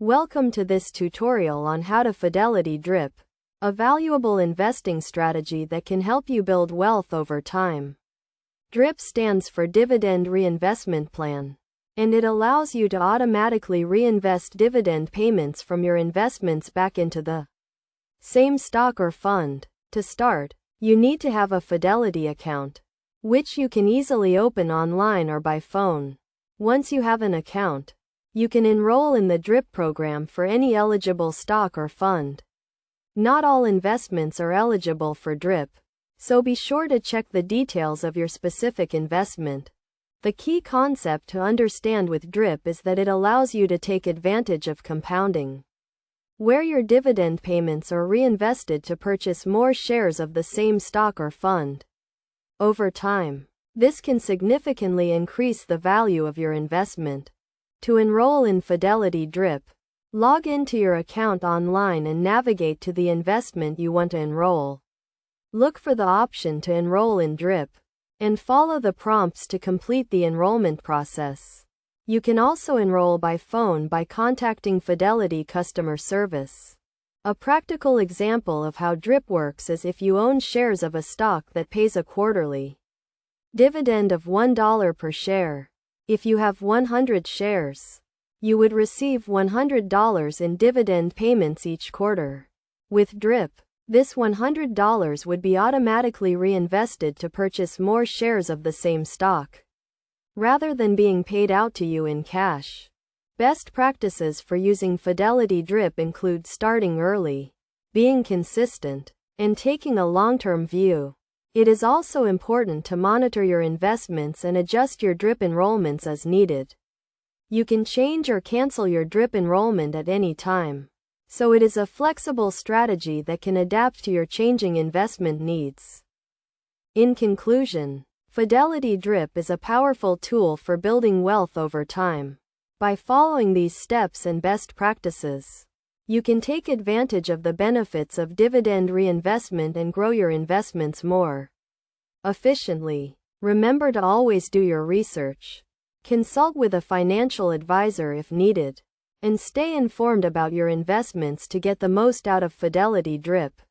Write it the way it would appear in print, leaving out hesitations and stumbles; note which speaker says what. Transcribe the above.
Speaker 1: Welcome to this tutorial on how to Fidelity DRIP, a valuable investing strategy that can help you build wealth over time. DRIP stands for Dividend Reinvestment Plan, and it allows you to automatically reinvest dividend payments from your investments back into the same stock or fund. To start, you need to have a Fidelity account, which you can easily open online or by phone. Once you have an account, you can enroll in the DRIP program for any eligible stock or fund. Not all investments are eligible for DRIP, so be sure to check the details of your specific investment. The key concept to understand with DRIP is that it allows you to take advantage of compounding, where your dividend payments are reinvested to purchase more shares of the same stock or fund. Over time, this can significantly increase the value of your investment. To enroll in Fidelity DRIP, log into your account online and navigate to the investment you want to enroll. Look for the option to enroll in DRIP, and follow the prompts to complete the enrollment process. You can also enroll by phone by contacting Fidelity customer service. A practical example of how DRIP works is if you own shares of a stock that pays a quarterly dividend of $1 per share. If you have 100 shares, you would receive $100 in dividend payments each quarter. With DRIP, this $100 would be automatically reinvested to purchase more shares of the same stock, rather than being paid out to you in cash. Best practices for using Fidelity DRIP include starting early, being consistent, and taking a long-term view. It is also important to monitor your investments and adjust your DRIP enrollments as needed. You can change or cancel your DRIP enrollment at any time, so it is a flexible strategy that can adapt to your changing investment needs. In conclusion, Fidelity DRIP is a powerful tool for building wealth over time. By following these steps and best practices, you can take advantage of the benefits of dividend reinvestment and grow your investments more efficiently. Remember to always do your research, consult with a financial advisor if needed, and stay informed about your investments to get the most out of Fidelity DRIP.